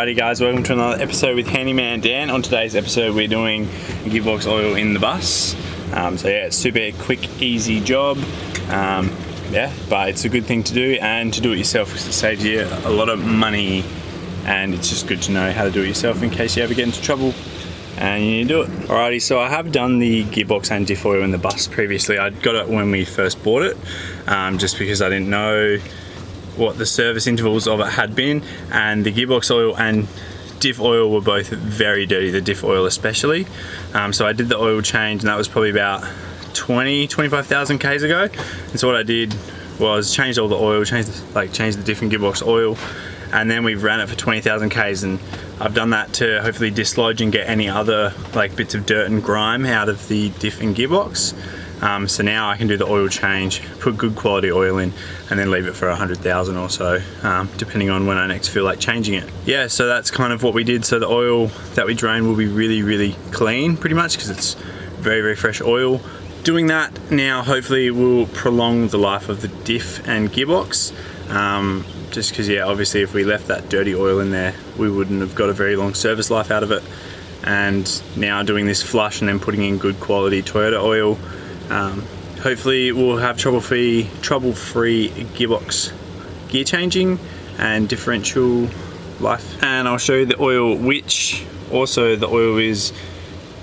Alrighty guys, welcome to another episode with Handyman Dan. On today's episode we're doing Gearbox Oil in the bus. So yeah, it's super quick, easy job. Yeah, but it's a good thing to do, and to do it yourself because it saves you a lot of money, and it's just good to know how to do it yourself in case you ever get into trouble and you need to do it. Alrighty, so I have done the gearbox and diff oil in the bus previously. I got it when we first bought it, just because I didn't know what the service intervals of it had been, and the gearbox oil and diff oil were both very dirty, the diff oil especially. So I did the oil change, and that was probably about 25,000 Ks ago. And so what I did was change all the oil, change the diff and gearbox oil, and then we ran it for 20,000 Ks, and I've done that to hopefully dislodge and get any other bits of dirt and grime out of the diff and gearbox. So now I can do the oil change, put good quality oil in, and then leave it for 100,000 or so, depending on when I next feel like changing it. Yeah, so that's kind of what we did. So the oil that we drain will be really, really clean, pretty much, because it's very, very fresh oil. Doing that now hopefully will prolong the life of the diff and gearbox. Just because, yeah, obviously if we left that dirty oil in there, we wouldn't have got a very long service life out of it. And now doing this flush and then putting in good quality Toyota oil, hopefully we'll have trouble-free gearbox gear changing and differential life. And I'll show you the oil, which also the oil is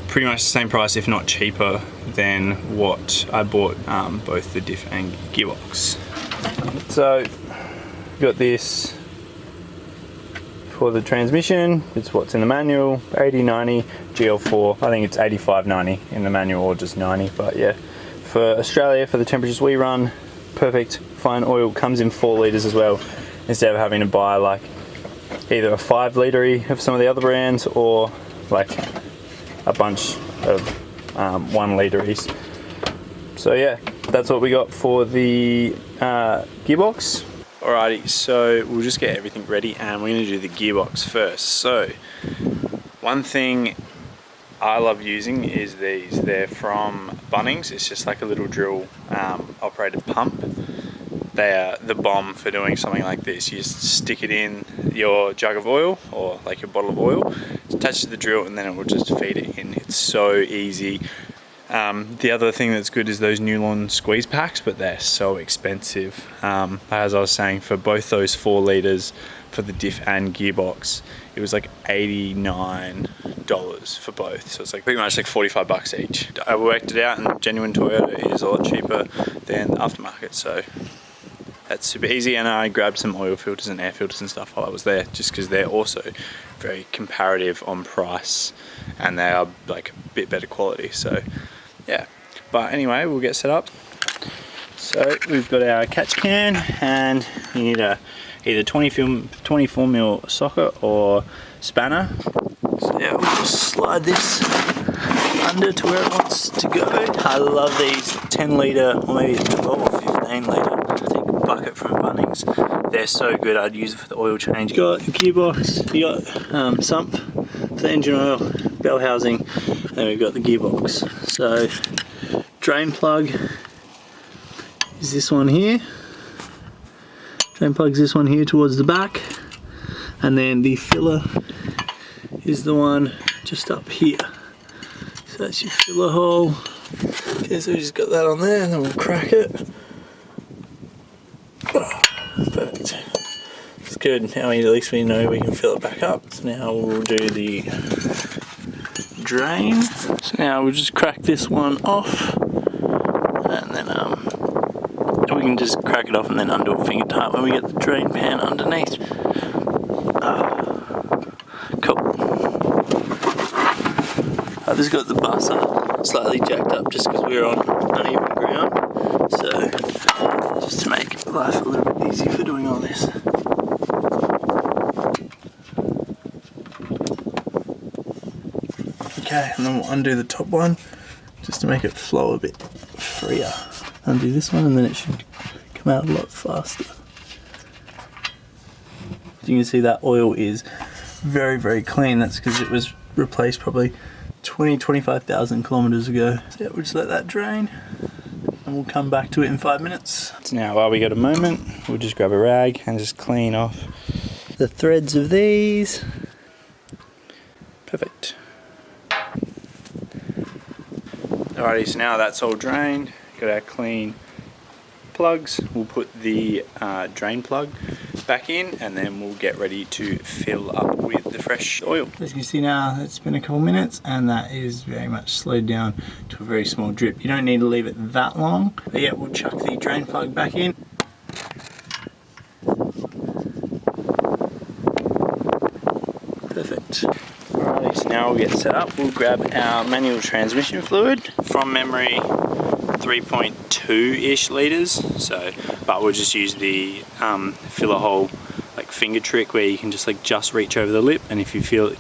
pretty much the same price, if not cheaper, than what I bought both the diff and gearbox. So got this for the transmission. It's what's in the manual, 80/90 GL4. I think it's 85/90 in the manual, or just 90, but yeah. For Australia, for the temperatures we run, perfect, fine oil. Comes in 4 litres as well, instead of having to buy either a 5 litre of some of the other brands, or a bunch of 1 litres. So yeah, that's what we got for the gearbox. Alrighty, so we'll just get everything ready, and we're going to do the gearbox first. So one thing I love using is these. They're from Bunnings. It's just like a little drill operated pump. They are the bomb for doing something like this. You just stick it in your jug of oil, or your bottle of oil, it's attached to the drill, and then it will just feed it in. It's so easy. The other thing that's good is those nylon squeeze packs, but they're so expensive. As I was saying, for both those 4 litres for the diff and gearbox, it was $89 for both. So it's pretty much $45 each. I worked it out, and genuine Toyota is a lot cheaper than the aftermarket. So that's super easy. And I grabbed some oil filters and air filters and stuff while I was there, just because they're also very comparative on price, and they are a bit better quality. So yeah, but anyway, we'll get set up. So we've got our catch can, and you need either 24mm socket or spanner. So yeah, we'll just slide this under to where it wants to go. I love these 10 litre, or maybe 12 or 15 litre, I think, bucket from Bunnings. They're so good. I'd use it for the oil change. You got the gearbox, you got sump for the engine oil, bell housing, and then we've got the gearbox. So drain plug is this one here. Drain plug's this one here towards the back, and then the filler is the one just up here. So that's your filler hole. Okay, so we just got that on there, and then we'll crack it. Perfect. It's good. Now at least we know we can fill it back up. So now we'll do the drain. So now we'll just crack this one off, and then we can just crack it off and then undo it finger tight when we get the drain pan underneath. Cool. I've just got the bus slightly jacked up just because we're on uneven ground. So just to make life a little bit easier for doing all this. Okay, and then we'll undo the top one just to make it flow a bit freer. Undo this one, and then it should come out a lot faster. As you can see, that oil is very, very clean. That's because it was replaced probably 25,000 kilometers ago. So yeah, we'll just let that drain, and we'll come back to it in 5 minutes. So now, while we got a moment, we'll just grab a rag and just clean off the threads of these. Alrighty, so now that's all drained, got our clean plugs. We'll put the drain plug back in and then we'll get ready to fill up with the fresh oil. As you can see now, it's been a couple minutes and that is very much slowed down to a very small drip. You don't need to leave it that long, but yeah, we'll chuck the drain plug back in. Perfect. Alrighty, so now we'll get set up. We'll grab our manual transmission fluid. From memory, 3.2-ish litres. So, but we'll just use the filler hole like finger trick where you can just reach over the lip, and if you feel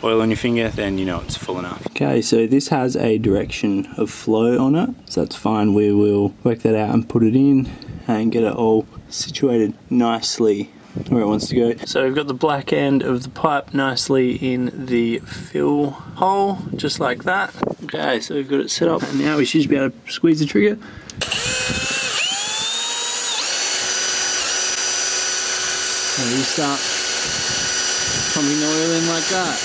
oil on your finger, then you know it's full enough. Okay, so this has a direction of flow on it, so that's fine. We will work that out and put it in and get it all situated nicely where it wants to go. So we've got the black end of the pipe nicely in the fill hole, just like that. Okay, so we've got it set up, and now we should just be able to squeeze the trigger. And you start pumping the oil in like that.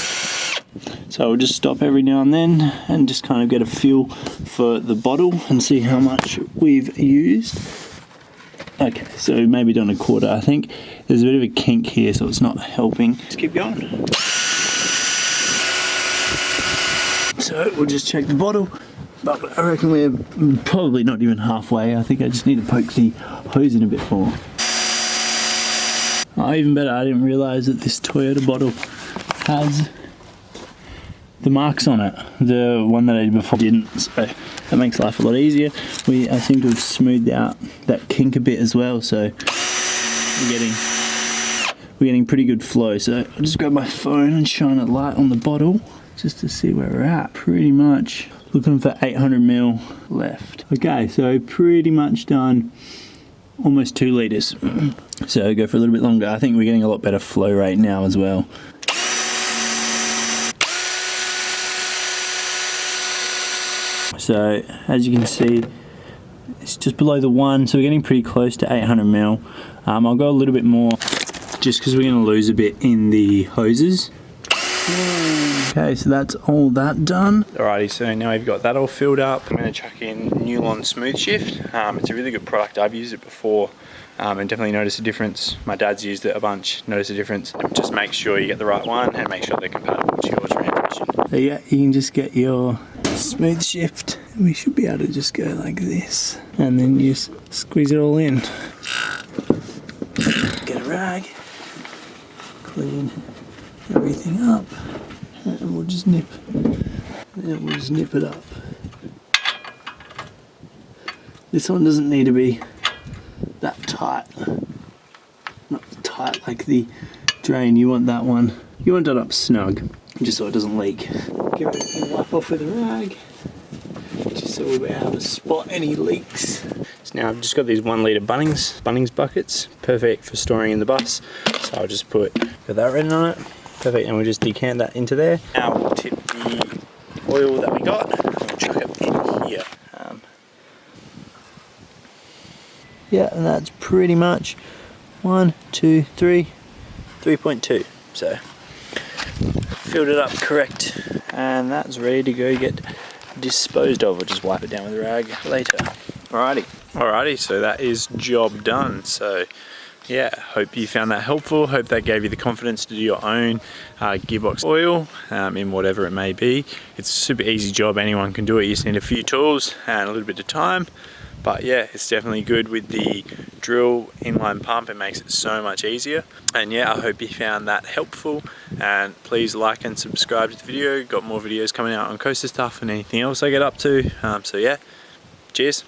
So we'll just stop every now and then and just kind of get a feel for the bottle and see how much we've used. Okay, so maybe done a quarter. I think there's a bit of a kink here, so it's not helping. Let's keep going. So we'll just check the bottle, but I reckon we're probably not even halfway. I think I just need to poke the hose in a bit more. Oh, even better, I didn't realise that this Toyota bottle has the marks on it. The one that I did before didn't, so that makes life a lot easier. I seem to have smoothed out that kink a bit as well, so we're getting pretty good flow. So I'll just grab my phone and shine a light on the bottle just to see where we're at. Pretty much looking for 800 ml left. Okay, so pretty much done almost 2 litres. So go for a little bit longer. I think we're getting a lot better flow rate now as well. So as you can see, it's just below the 1, so we're getting pretty close to 800 ml. I'll go a little bit more just because we're going to lose a bit in the hoses. Okay, so that's all that done. Alrighty, so now we've got that all filled up. I'm going to chuck in Newlon Smooth Shift. It's a really good product. I've used it before and definitely noticed a difference. My dad's used it a bunch, noticed a difference. Just make sure you get the right one and make sure they're compatible to your transmission. So yeah, you can just get your Smooth Shift. We should be able to just go like this and then you just squeeze it all in. Get a rag, clean everything up, and we'll just nip it up. This one doesn't need to be that tight, not tight like the drain. You want that one, you want it up snug, just so it doesn't leak. Get everything wipe off with a rag, just so we'll be able to spot any leaks. So now I've just got these 1 litre Bunnings buckets, perfect for storing in the bus. So I'll just put that written on it, perfect, and we'll just decant that into there. Now we'll tip the oil that we got, and we'll chuck it in here. Yeah, and that's pretty much 1, 2, 3, 3.2. So filled it up correct, and that's ready to go get disposed of. We'll just wipe it down with a rag later. Alrighty, so that is job done. So yeah, hope you found that helpful. Hope that gave you the confidence to do your own gearbox oil in whatever it may be. It's a super easy job, anyone can do it. You just need a few tools and a little bit of time. But yeah, it's definitely good with the drill inline pump. It makes it so much easier. And yeah, I hope you found that helpful. And please like and subscribe to the video. Got more videos coming out on coaster stuff and anything else I get up to. So yeah, cheers.